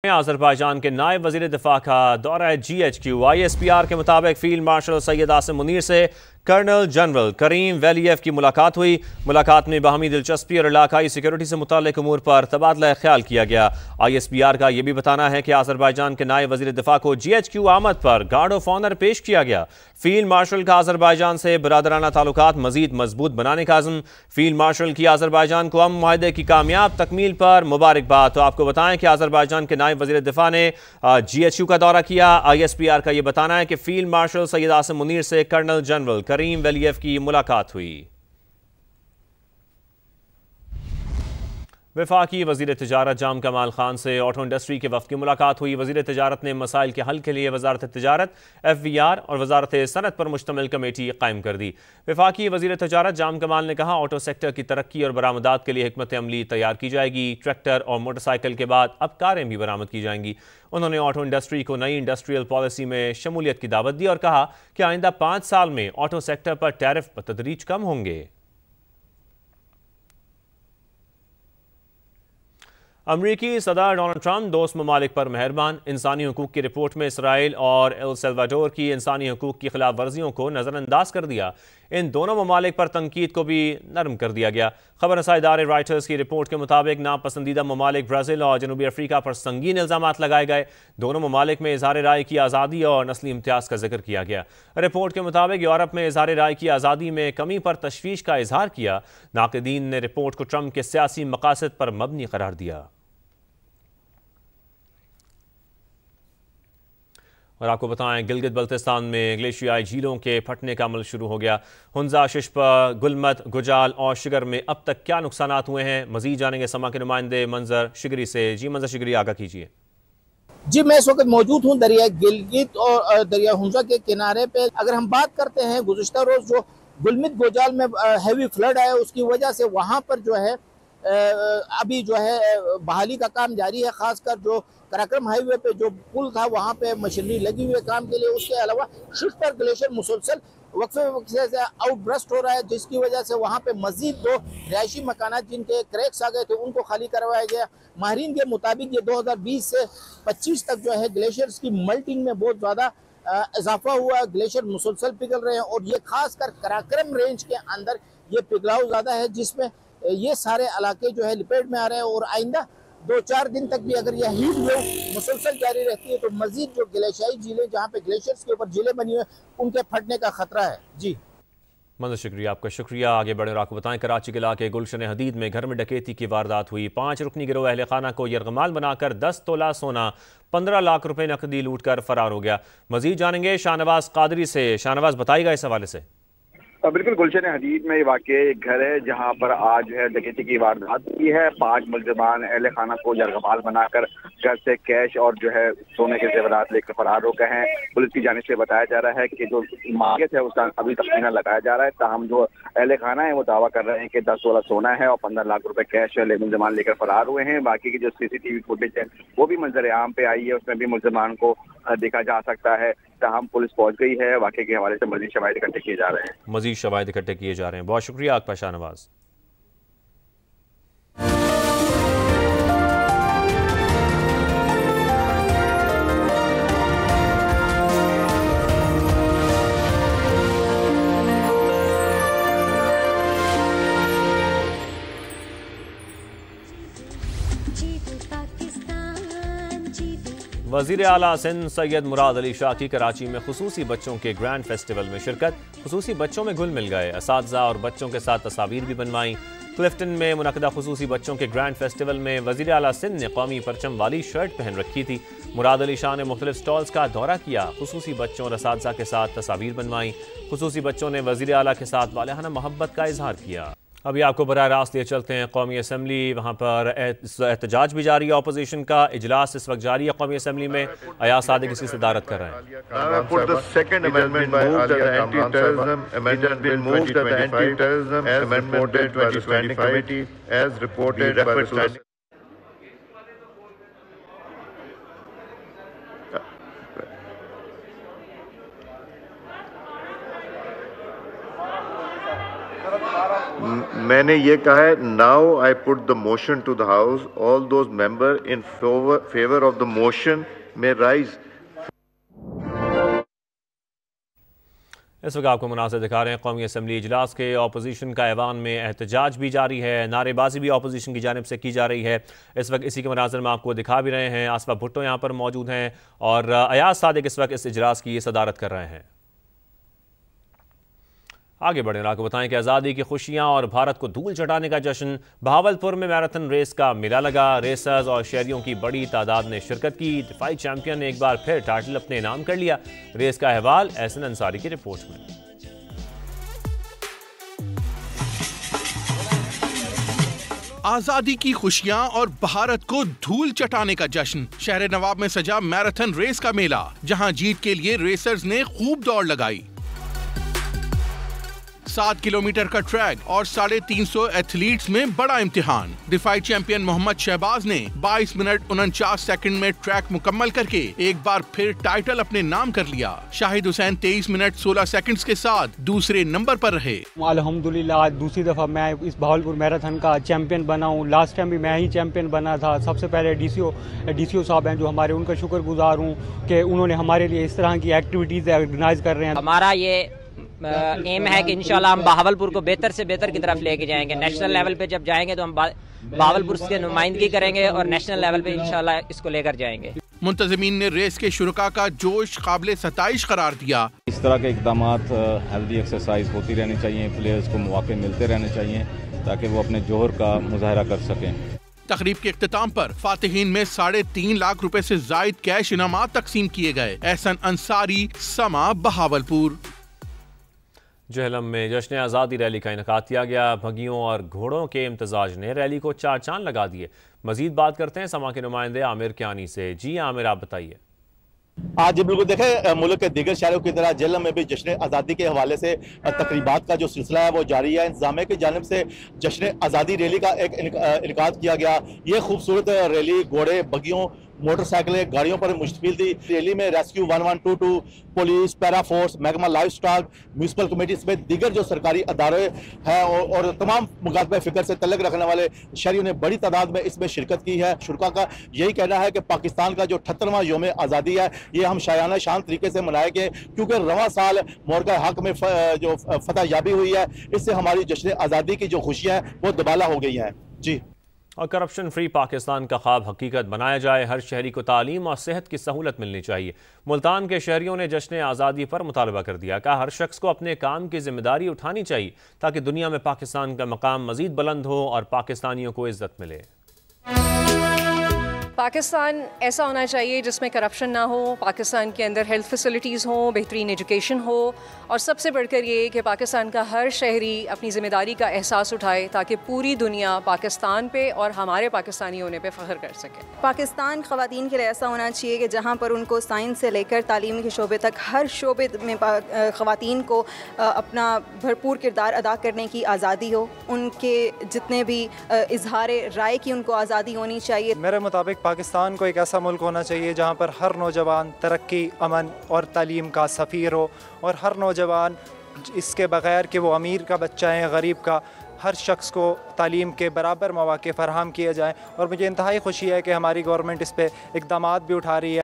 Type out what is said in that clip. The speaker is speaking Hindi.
आज़रबाईजान के नायब वज़ीर दिफा का दौरा GHQ। ISPR के मुताबिक फील्ड मार्शल सैयद आसिम मुनीर से कर्नल जनरल करीम वैलियफ की मुलाकात हुई। मुलाकात में बाहमी दिलचस्पी और इलाकाई सिक्योरिटी से मुताल्लिक उमूर पर तबादला ख्याल किया गया। ISPR का यह भी बताना है कि आज़रबाईजान के नायब वज़ीर दिफा को GHQ आमद पर गार्ड ऑफ ऑनर पेश किया गया। फील्ड मार्शल का आज़रबाईजान से बरादराना ताल्लुकात मजीद मजबूत बनाने का अज़्म। फील्ड मार्शल की आज़रबाईजान को अमन मुआहदे की कामयाब तकमील पर मुबारकबाद। तो आपको बताएं कि आज़रबाईजान के नायब वज़ीर दिफा ने GHQ का दौरा किया। ISPR का यह बताना है कि फील्ड मार्शल सैयद आसिम मुनीर से कर्नल जनरल करीम वैलियफ की मुलाकात हुई। वफाकी वज़ीर तिजारत जाम कमाल खान से ऑटो इंडस्ट्री के वफ़द की मुलाकात हुई। वज़ीर तिजारत ने मसाइल के हल के लिए वज़ारत तिजारत, FVR और वज़ारत सनत पर मुश्तमिल कमेटी कायम कर दी। वफाकी वज़ीर तिजारत जाम कमाल ने कहा, ऑटो सेक्टर की तरक्की और बरामदात के लिए हिकमत अमली तैयार की जाएगी। ट्रैक्टर और मोटरसाइकिल के बाद अब कारें भी बरामद की जाएंगी। उन्होंने ऑटो इंडस्ट्री को नई इंडस्ट्रियल पॉलिसी में शमूलियत की दावत दी और कहा कि आइंदा 5 साल में ऑटो सेक्टर पर टैरिफ बतदरीज कम होंगे। अमरीकी सदर डोनाल्ड ट्रंप दोस्त ममालिक पर मेहरबान। इंसानी हकूक की रिपोर्ट में इसराइल और एल सल्वाडोर की इंसानी हकूक की खिलाफ वर्जियों को नज़रअंदाज कर दिया। इन दोनों ममालिक पर तनकीद को भी नरम कर दिया गया। खबर रसाई इदारे रॉयटर्स की रिपोर्ट के मुताबिक नापसंदीदा ममालिक ब्राज़ील और जनूबी अफ्रीका पर संगीन इल्ज़ामात लगाए गए। दोनों ममालिक में इजहार राय की आज़ादी और नस्ली इम्तियाज़ का जिक्र किया गया। रिपोर्ट के मुताबिक यूरोप में इजहार राय की आज़ादी में कमी पर तशवीश का इजहार किया। नाक़दीन ने रिपोर्ट को ट्रंप के सियासी मकासद पर मबनी करार दिया। और आपको बताएं, गिलगित बल्तिस्तान में ग्लेशियाई झीलों के फटने का अमल शुरू हो गया। हुंजा, शिशपा, गुलमत, गुजाल और शिगर में अब तक क्या नुकसानात हुए हैं, मजीद जानेंगे समा के नुमाइंदे मंजर शिगरी से। जी मंजर शिगरी, आगाह कीजिए। जी, मैं इस वक्त मौजूद हूँ दरिया गिलगित और दरिया हुंजा के किनारे पे। अगर हम बात करते हैं, गुज़िश्ता रोज जो गुलमित गोजाल में हैवी फ्लड आया, उसकी वजह से वहाँ पर जो है अभी जो है बहाली का काम जारी है। खासकर जो कराक्रम हाईवे पे जो पुल था, वहाँ पे मशीनरी लगी हुई है काम के लिए। उसके अलावा शिफ्टर ग्लेशियर मुसलसल वक्फे से आउटब्रस्ट हो रहा है, जिसकी वजह से वहाँ पे मजीद 2 रिहायशी मकानात जिनके क्रैक्स आ गए थे, उनको खाली करवाया गया। माहिरीन के मुताबिक ये 2020 से 25 तक जो है ग्लेशियर्स की मल्टिंग में बहुत ज़्यादा इजाफा हुआ। ग्लेशियर मुसलसल पिघल रहे हैं और ये खासकर कराक्रम रेंज के अंदर ये पिघलाव ज़्यादा है, जिसमें ये सारे इलाके जो है लपेट में आ रहे हैं। और आइंदा 2-4 दिन तक भी अगर यह हीट वेव मुसलसल जारी रहती है तो मजीद जो ग्लेशियाई झीलें, जहाँ पे ग्लेशियर्स के ऊपर झीलें बनी हुई हैं, उनके फटने का खतरा है। जी मंजर शुक्रिया, आपका शुक्रिया। आगे बढ़े और आपको बताएं, कराची के इलाके गुलशन हदीद में घर में डकैती की वारदात हुई। 5 रुकनी गिरोह अहले खाना को यरगमाल बनाकर 10 तोला सोना, 15 लाख रुपए नकदी लूट कर फरार हो गया। मजीद जानेंगे शाहनवाज कादरी से। शाहनवाज, बताइएगा इस हवाले से। बिल्कुल, गुलशन हदीद में वाकई एक घर है जहां पर आज जो है डकैती की वारदात हुई है। 5 मुलजमान अहले खाना को यरगमाल बनाकर घर से कैश और जो है सोने के जेवरात लेकर फरार हो गए हैं। पुलिस की जानिब से बताया जा रहा है कि जो मालिक है उसका अभी तख्मीना लगाया जा रहा है। ताहम जो अहले खाना है वो दावा कर रहे हैं कि 10 तोला सोना है और 15 लाख रुपए कैश मुलजमान लेकर फरार हुए हैं। बाकी की जो CCTV फुटेज है वो भी मंजर आम पे आई है, उसमें भी मुलजमान को देखा जा सकता है। ताहम पुलिस पहुंच गई है। वाकई के हवाले से मजीद शवाहिद इकट्ठे किए जा रहे हैं। मजीद शवाहिद इकट्ठे किए जा रहे हैं। बहुत शुक्रिया आपका शाहनवाज। वज़ीर आला सिंध सैयद मुराद अली शाह की कराची में खुसूसी बच्चों के ग्रैंड फेस्टिवल में शिरकत। खुसूसी बच्चों में घुल मिल गए। असातिज़ा और बच्चों के साथ तस्वीर भी बनवाई। क्लिफ्टन में मुनक़दा खुसूसी बच्चों के ग्रैंड फेस्टिवल में वज़ीर आला सिंध ने कौमी परचम वाली शर्ट पहन रखी थी। मुराद अली शाह ने मुख्तलिफ स्टॉल्स का दौरा किया। खुसूसी बच्चों और असातिज़ा के साथ तस्वीर बनवाई। खुसूसी बच्चों ने वज़ीर आला के साथ वालिहाना मोहब्बत का इजहार किया। अभी आपको बराह रास्त लिए चलते हैं कौमी असम्बली। वहाँ पर एहतजाज भी जारी है। अपोजिशन का इजलास इस वक्त जारी है कौमी असम्बली में। अयाज सादिक इसकी सदारत कर रहे हैं। मैंने ये कहा है, now I put the motion to the house, all those member in favour of the motion में राइज। इस वक्त आपको मुनासिब दिखा रहे हैं कौमी असम्बली इजलास के अपोजिशन का ऐवान में एहतजाज भी जारी है, नारेबाजी भी अपोजिशन की जानिब से की जा रही है। इस वक्त इसी के मनाज़र में आपको दिखा भी रहे हैं। आसफा भुट्टो यहाँ पर मौजूद हैं और अयाज सादिक इस वक्त इस इजलास की सदारत कर रहे हैं। आगे बढ़े आपको बताएं कि आज़ादी की खुशियां और भारत को धूल चटाने का जश्न। बहावलपुर में मैराथन रेस का मेला लगा। रेसर्स और शहरियों की बड़ी तादाद ने शिरकत की। दिफाई चैंपियन ने एक बार फिर टाइटल अपने नाम कर लिया। रेस का अहवाल एहसन अंसारी की रिपोर्ट में। आजादी की खुशियां और भारत को धूल चटाने का जश्न। शहर नवाब में सजा मैराथन रेस का मेला, जहां जीत के लिए रेसर्स ने खूब दौड़ लगाई। 7 किलोमीटर का ट्रैक और 350 एथलीट्स में बड़ा इम्तिहान। दिफाई चैंपियन मोहम्मद शहबाज ने 22 मिनट 49 सेकंड में ट्रैक मुकम्मल करके एक बार फिर टाइटल अपने नाम कर लिया। शाहिद हुसैन 23 मिनट 16 सेकंड्स के साथ दूसरे नंबर पर रहे। अल्हम्दुलिल्लाह आज दूसरी दफा मैं इस बहावलपुर मैराथन का चैंपियन बना हूँ। लास्ट टाइम भी मैं ही चैंपियन बना था। सबसे पहले डीसीओ साहब हैं जो हमारे, उनका शुक्रगुजार हूँ कि उन्होंने हमारे लिए इस तरह की एक्टिविटीज ऑर्गेनाइज कर रहे हैं। हमारा ये एम है कि इंशाल्लाह हम बहावलपुर को बेहतर से बेहतर की तरफ लेके जाएंगे। नेशनल लेवल पे जब जाएंगे तो हम बहावलपुर की नुमाइंदगी करेंगे और नेशनल लेवल पे इंशाल्लाह इसको लेकर जाएंगे। मुंतज़मीन ने रेस के शुरका का जोश काबिल सताइश करार दिया। इस तरह के इकदाम, हेल्दी एक्सरसाइज होती रहनी चाहिए, प्लेयर्स को मौके मिलते रहने चाहिए ताकि वो अपने जोहर का मुजाहरा कर सकें। तकरीब के इख्तिताम पर फातिहीन में 3.5 लाख रुपए से जायद कैश इनामात तकसीम किए गए। एहसन अंसारी, समा, बहावलपुर। जहलम में जश्न आज़ादी रैली का इनकाद किया गया। भगियों और घोड़ों के इम्तजाज ने रैली को 4 चांद लगा दिए। मजीद बात करते हैं समा के नुमाइंदे आमिर कियानी से। जी आमिर, आप बताइए। आज बिल्कुल देखें, मुल्क के दीगर शहरों की तरह जेलम में भी जश्न आज़ादी के हवाले से तकरीबात का जो सिलसिला है वो जारी है। इंतजामिया की जानिब से जश्न आज़ादी रैली का एक इनकाद किया गया। ये खूबसूरत रैली घोड़े, बगियों, मोटरसाइकिलें, गाड़ियों पर मुश्तमिल थी। रैली में रेस्क्यू 1122, पुलिस, पैरा फोर्स, महकमा लाइफ स्टॉक, म्यूनसिपल कमेटी समेत दीगर जो सरकारी अदारे हैं और तमाम मुकातबा फिक्र से तल्लुक़ रखने वाले शहरियों ने बड़ी तादाद में इसमें शिरकत की है। शुरका का यही कहना है कि पाकिस्तान का जो 78वां यौम आज़ादी है ये हम शायाना शान तरीके से मनाएंगे, क्योंकि रवां साल मोरका हक में जो फतह याबी हुई है, इससे हमारी जश्न आज़ादी की जो खुशियाँ हैं वो दुबाला हो गई हैं। जी। और करप्शन फ्री पाकिस्तान का ख्वाब हकीकत बनाया जाए। हर शहरी को तालीम और सेहत की सहूलत मिलनी चाहिए। मुल्तान के शहरियों ने जश्न आज़ादी पर मुतालबा कर दिया। कहा हर शख्स को अपने काम की जिम्मेदारी उठानी चाहिए ताकि दुनिया में पाकिस्तान का मकाम मजीद बुलंद हो और पाकिस्तानियों को इज्जत मिले। पाकिस्तान ऐसा होना चाहिए जिसमें करप्शन ना हो, पाकिस्तान के अंदर हेल्थ फैसिलिटीज़ हों, बेहतरीन एजुकेशन हो और सबसे बढ़कर ये कि पाकिस्तान का हर शहरी अपनी ज़िम्मेदारी का एहसास उठाए ताकि पूरी दुनिया पाकिस्तान पे और हमारे पाकिस्तानी होने पे फ़ख्र कर सके। पाकिस्तान ख़वातीन के लिए ऐसा होना चाहिए कि जहाँ पर उनको साइंस से लेकर तालीम के शोबे तक हर शोबे में ख़वातीन को अपना भरपूर किरदार अदा करने की आज़ादी हो। उनके जितने भी इजहार राय की उनको आज़ादी होनी चाहिए। मेरे मुताबिक पाकिस्तान को एक ऐसा मुल्क होना चाहिए जहाँ पर हर नौजवान तरक्की, अमन और तालीम का सफ़ीर हो और हर नौजवान इसके बग़ैर कि वो अमीर का बच्चा है, गरीब का, हर शख्स को तालीम के बराबर मौक़े फ़राहम किए जाएँ। और मुझे इंतहाई खुशी है कि हमारी गवर्नमेंट इस पर इक़दामात भी उठा रही है।